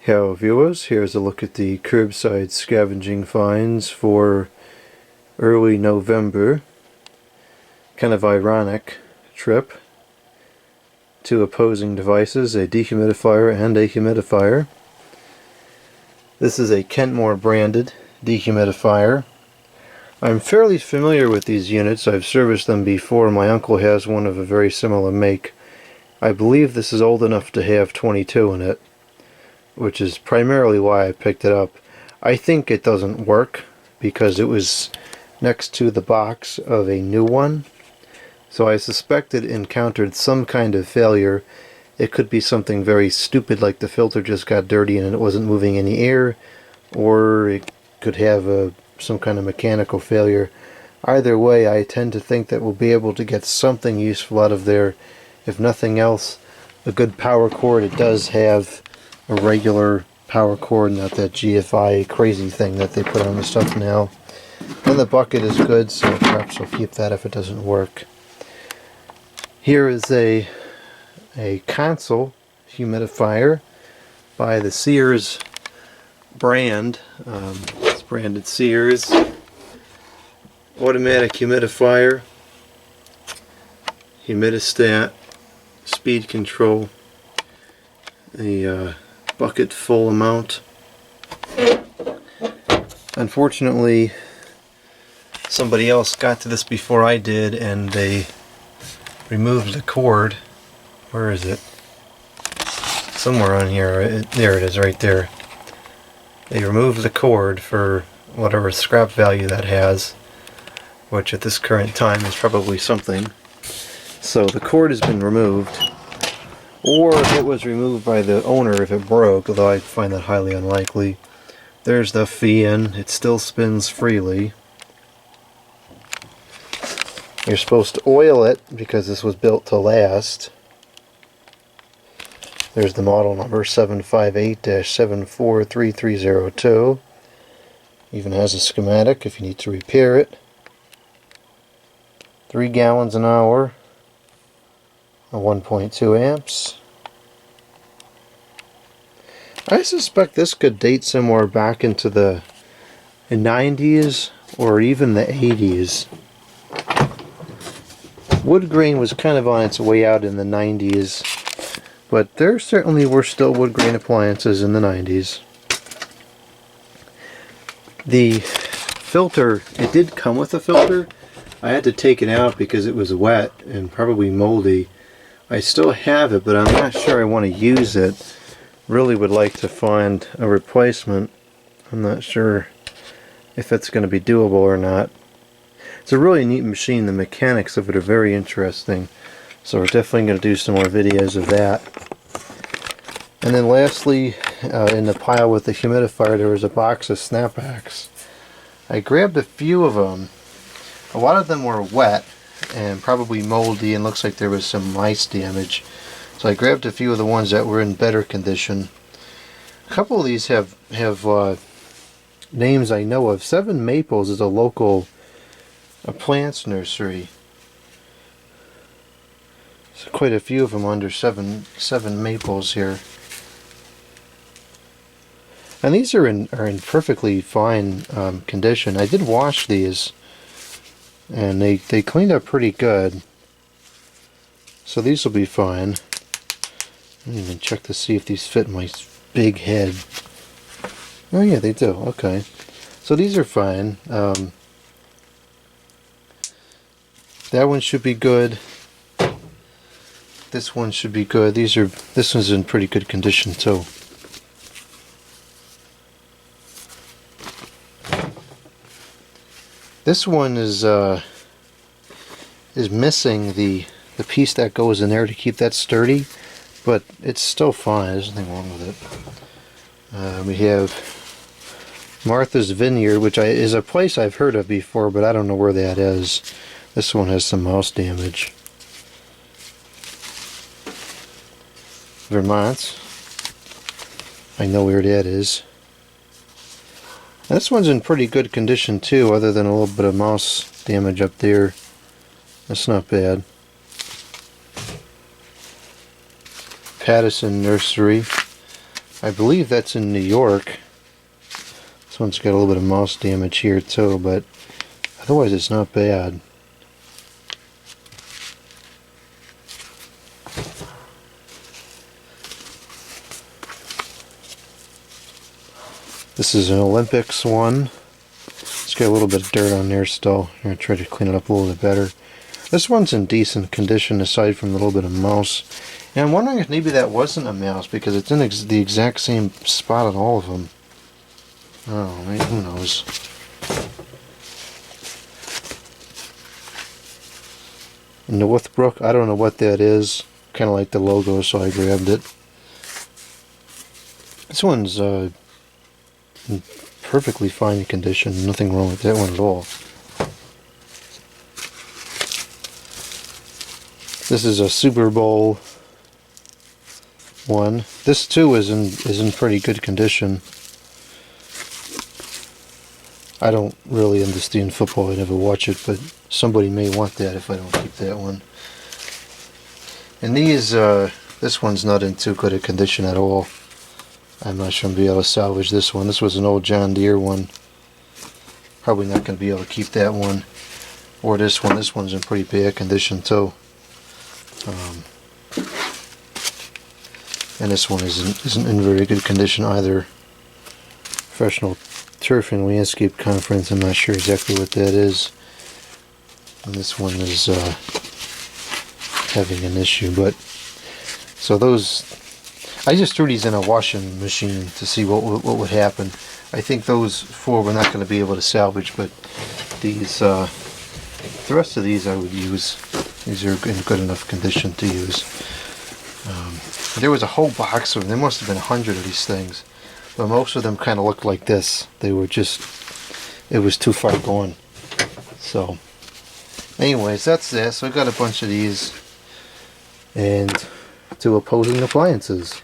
Hello viewers, here's a look at the curbside scavenging finds for early November. Kind of ironic trip. Two opposing devices, a dehumidifier and a humidifier. This is a Kentmore branded dehumidifier. I'm fairly familiar with these units. I've serviced them before. My uncle has one of a very similar make. I believe this is old enough to have 22 in it, which is primarily why I picked it up. I think it doesn't work because it was next to the box of a new one. So I suspect it encountered some kind of failure. It could be something very stupid like the filter just got dirty and it wasn't moving any air, or it could have some kind of mechanical failure. Either way, I tend to think that we'll be able to get something useful out of there. If nothing else, a good power cord. It does have a regular power cord, not that GFI crazy thing that they put on the stuff now. And the bucket is good, so perhaps I'll keep that if it doesn't work. Here is a console humidifier by the Sears brand. It's branded Sears. Automatic humidifier, humidistat, speed control, a bucket full amount. Unfortunately, somebody else got to this before I did and they removed the cord. Where is it? Somewhere on here. There it is, right there. They removed the cord for whatever scrap value that has, which at this current time is probably something. So the cord has been removed, or it was removed by the owner if it broke, although I find that highly unlikely. There's the fan. It still spins freely. You're supposed to oil it because this was built to last. There's the model number 758-743302. Even has a schematic if you need to repair it. 3 gallons an hour, 1.2 amps. I suspect this could date somewhere back into the 90s or even the 80s. Wood grain was kind of on its way out in the 90s, but there certainly were still wood grain appliances in the 90s. The filter, it did come with a filter. I had to take it out because it was wet and probably moldy. I still have it, but I'm not sure I want to use it. Really would like to find a replacement. I'm not sure if it's going to be doable or not. It's a really neat machine. The mechanics of it are very interesting. So we're definitely going to do some more videos of that. And then lastly, in the pile with the humidifier, there was a box of snapbacks. I grabbed a few of them. A lot of them were wet and probably moldy, and looks like there was some mice damage. So I grabbed a few of the ones that were in better condition. A couple of these have names I know of. Seven Maples is a local plants nursery. So quite a few of them under seven maples here. And these are in perfectly fine condition. I did wash these, and they cleaned up pretty good. So these will be fine. I didn't even check to see if these fit my big head. Oh yeah, they do. Okay. So these are fine. That one should be good. This one should be good. This one's in pretty good condition too. This one is missing the piece that goes in there to keep that sturdy, but it's still fine. There's nothing wrong with it. We have Martha's Vineyard, which is a place I've heard of before, but I don't know where that is. This one has some mouse damage. Vermont. I know where that is. And this one's in pretty good condition too, other than a little bit of mouse damage up there. That's not bad. Pattison Nursery. I believe that's in New York. This one's got a little bit of mouse damage here too, but otherwise it's not bad. This is an Olympics one. It's got a little bit of dirt on there still. I'm going to try to clean it up a little bit better. This one's in decent condition aside from a little bit of mouse. And I'm wondering if maybe that wasn't a mouse because it's in the exact same spot on all of them. Oh, maybe, who knows. Northbrook, I don't know what that is. Kind of like the logo, so I grabbed it. This one's in perfectly fine condition. Nothing wrong with that one at all. This is a Super Bowl one. This too is in pretty good condition. I don't really understand football. I never watch it, but somebody may want that if I don't keep that one. And these, this one's not in too good a condition at all. I'm not sure I'm going to be able to salvage this one. This was an old John Deere one. Probably not going to be able to keep that one. Or this one. This one's in pretty bad condition too. And this one isn't in very good condition either. Professional Turf and Landscape Conference. I'm not sure exactly what that is. And this one is having an issue. But so those, I just threw these in a washing machine to see what would happen. I think those four we're not going to be able to salvage, but these, the rest of these I would use. These are in good enough condition to use. There was a whole box of them. There must have been 100 of these things. But most of them kind of looked like this. They were just, it was too far gone. So, anyways, that's that. So I got a bunch of these. And 2 opposing appliances.